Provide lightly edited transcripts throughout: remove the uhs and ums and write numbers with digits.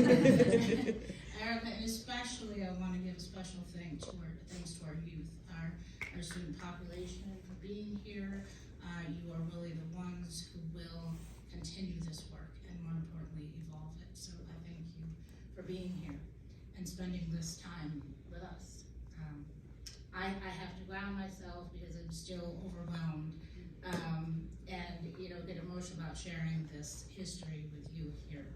Erica, and especially I want to give a special thanks to our youth, our student population for being here. You are really the ones who will continue this work and more importantly evolve it. So I thank you for being here and spending this time with us. I have to ground myself because I'm still overwhelmed and get emotional about sharing this history with you here.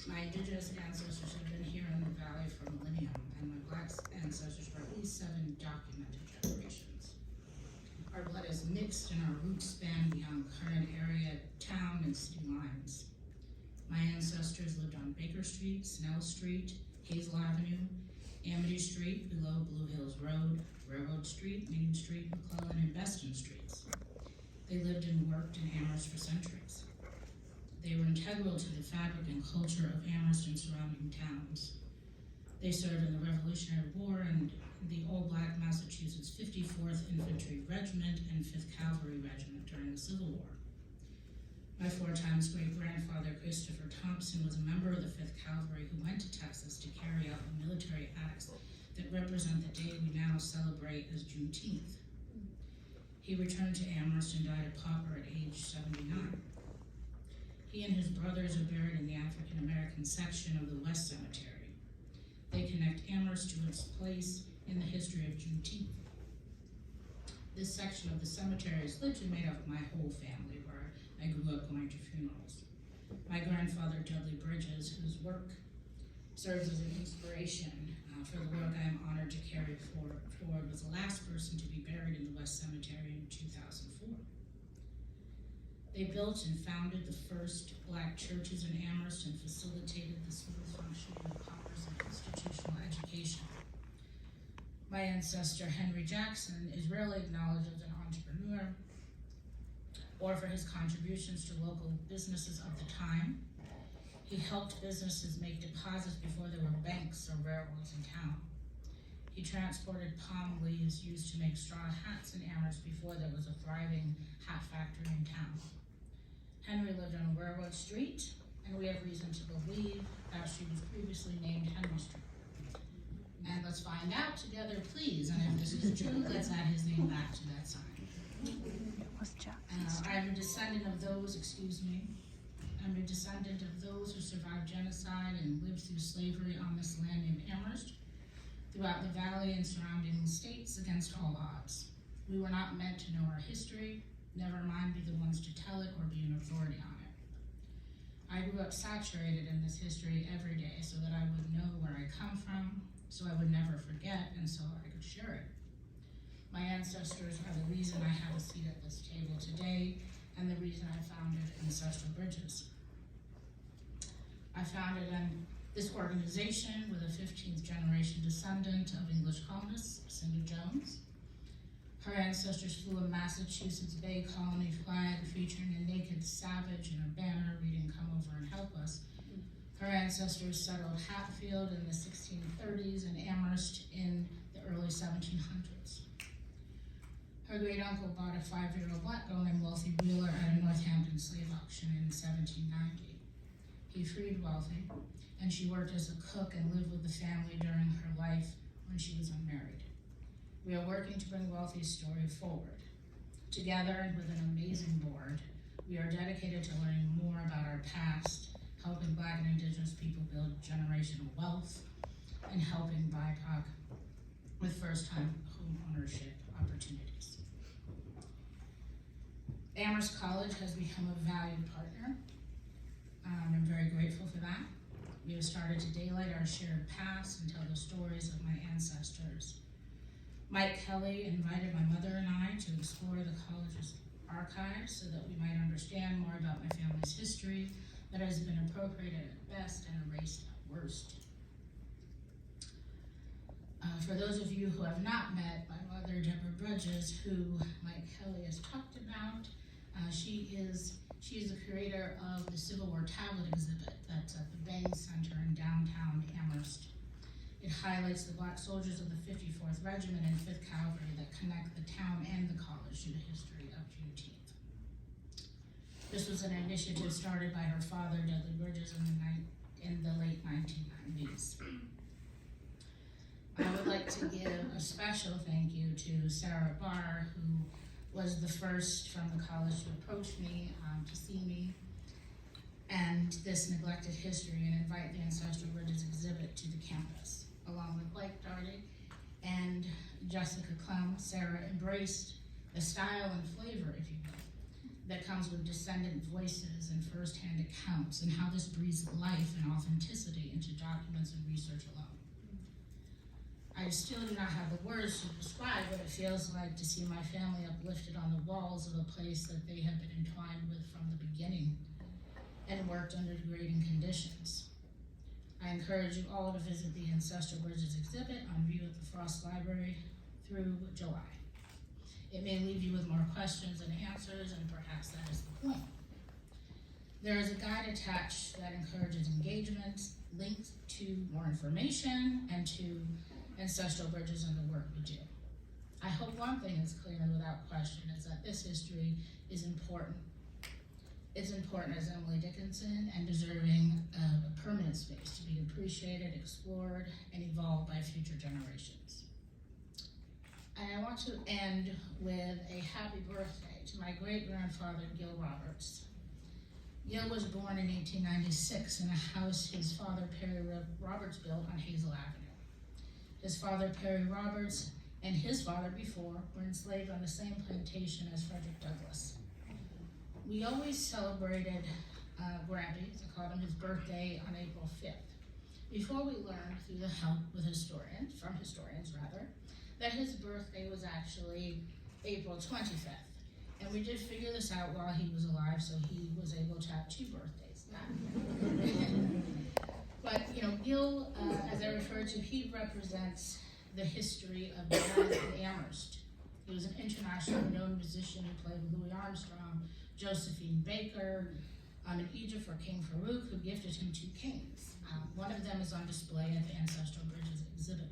My indigenous ancestors have been here in the valley for millennia, and my black ancestors for at least 7 documented generations. Our blood is mixed and our roots span beyond current area, town, and city lines. My ancestors lived on Baker Street, Snell Street, Hazel Avenue, Amity Street below Blue Hills Road, Railroad Street, Main Street, McClellan, and Beston Streets. They lived and worked in Amherst for centuries. They were integral to the fabric and culture of Amherst and surrounding towns. They served in the Revolutionary War and the all-black Massachusetts 54th Infantry Regiment and 5th Cavalry Regiment during the Civil War. My 4 times great-grandfather, Christopher Thompson, was a member of the 5th Cavalry who went to Texas to carry out the military acts that represent the day we now celebrate as Juneteenth. He returned to Amherst and died a pauper at age 79. He and his brothers are buried in the African-American section of the West Cemetery. They connect Amherst to its place in the history of Juneteenth. This section of the cemetery is literally made up of my whole family, where I grew up going to funerals. My grandfather, Dudley Bridges, whose work serves as an inspiration for the work I am honored to carry forward, was the last person to be buried in the West Cemetery in 2004. They built and founded the first black churches in Amherst and facilitated the smooth functioning of commerce and institutional education. My ancestor, Henry Jackson, is rarely acknowledged as an entrepreneur or for his contributions to local businesses of the time. He helped businesses make deposits before there were banks or railroads in town. He transported palm leaves used to make straw hats in Amherst before there was a thriving hat factory in town. Henry lived on Railroad Street, and we have reason to believe that she was previously named Henry Street. And let's find out together, please. And if this is true, let's add his name back to that sign. I'm a descendant of those, I'm a descendant of those who survived genocide and lived through slavery on this land named Amherst, throughout the valley and surrounding states against all odds. We were not meant to know our history, never mind be the ones to tell it or be an authority on it. I grew up saturated in this history every day so that I would know where I come from, so I would never forget, and so I could share it. My ancestors are the reason I have a seat at this table today, and the reason I founded Ancestral Bridges. I founded this organization with a 15th generation descendant of English colonists, Cindy Jones. Her ancestors flew a Massachusetts Bay Colony flag featuring a naked savage and a banner reading, "Come over and help us." Her ancestors settled Hatfield in the 1630s and Amherst in the early 1700s. Her great uncle bought a 5-year-old black girl named Wealthy Wheeler at a Northampton slave auction in 1790. He freed Wealthy, and she worked as a cook and lived with the family during her life when she was unmarried. We are working to bring Wealthy's story forward. Together and with an amazing board, we are dedicated to learning more about our past, helping Black and Indigenous people build generational wealth, and helping BIPOC with first-time home ownership opportunities. Amherst College has become a valued partner. I'm very grateful for that. We have started to daylight our shared past and tell the stories of my ancestors. Mike Kelly invited my mother and I to explore the college's archives so that we might understand more about my family's history that has been appropriated at best and erased at worst. For those of you who have not met my mother, Deborah Bridges, who Mike Kelly has talked about, she is the curator of the Civil War tablet exhibit that's at the Bank Center in downtown Amherst. It highlights the Black soldiers of the 54th Regiment and 5th Cavalry that connect the town and the college to the history of Juneteenth. This was an initiative started by her father, Dudley Bridges, in communities. I would like to give a special thank you to Sarah Barr, who was the first from the college to approach me to see me and this neglected history and invite the Ancestral Bridges exhibit to the campus. Along with Blake Dardig and Jessica Clem, Sarah embraced the style and flavor, if you will, that comes with descendant voices and firsthand accounts, and how this breathes life and authenticity into documents and research alone. I still do not have the words to describe what it feels like to see my family uplifted on the walls of a place that they have been entwined with from the beginning and worked under degrading conditions. I encourage you all to visit the Ancestral Bridges exhibit on view at the Frost Library through July. It may leave you with more questions than answers, and perhaps that is the point. There is a guide attached that encourages engagement, links to more information, and to Ancestral Bridges and the work we do. I hope one thing is clear and without question is that this history is important. It's important as Emily Dickinson and deserving of a permanent space to be appreciated, explored, and evolved by future generations. And I want to end with a happy birthday to my great-grandfather, Gil Roberts. Gil was born in 1896 in a house his father, Perry Roberts, built on Hazel Avenue. His father, Perry Roberts, and his father before were enslaved on the same plantation as Frederick Douglass. We always celebrated Grampy, I called him his birthday, on April 5th, before we learned through the help with historians, that his birthday was actually April 25th. And we did figure this out while he was alive, so he was able to have 2 birthdays. But, Gil, as I referred to, he represents the history of jazz in Amherst. He was an internationally known musician who played with Louis Armstrong, Josephine Baker, in Egypt for King Farouk, who gifted him 2 canes. One of them is on display at the Ancestral Bridges exhibit.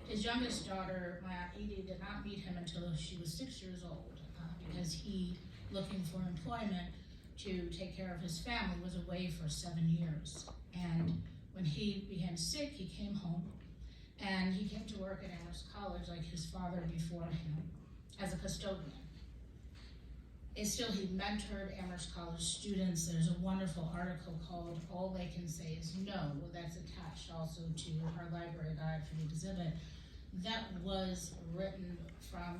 His youngest daughter, my Aunt Edie, did not meet him until she was 6 years old, because he, looking for employment to take care of his family, was away for 7 years. And when he became sick, he came home, and he came to work at Amherst College like his father before him as a custodian. And still, he mentored Amherst College students. There's a wonderful article called All They Can Say Is No, that's attached also to our library guide for the exhibit, that was written from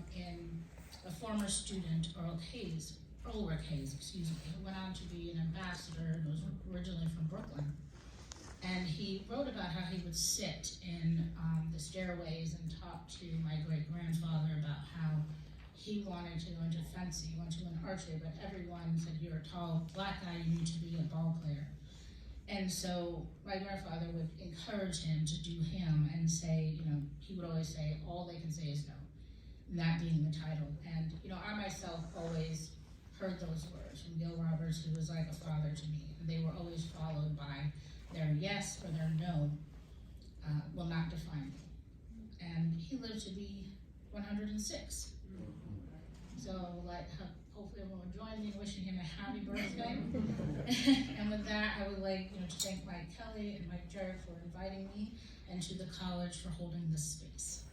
a former student, Ulrich Hayes, who went on to be an ambassador and was originally from Brooklyn. And he wrote about how he would sit in the stairways and talk to my great-grandfather about how he wanted to go into fencing, he wanted to go into archery, but everyone said, "You're a tall black guy, you need to be a ball player." And so my grandfather would encourage him to do him and say, he would always say, "All they can say is no," and that being the title. And, I myself always heard those words from Gil Roberts, who was like a father to me, and they were always followed by their yes or their no will not define me. And he lived to be 106. So hopefully everyone will join me in wishing him a happy birthday. And with that, I would like to thank Mike Kelly and Mike Jarrett for inviting me, and to the college for holding this space.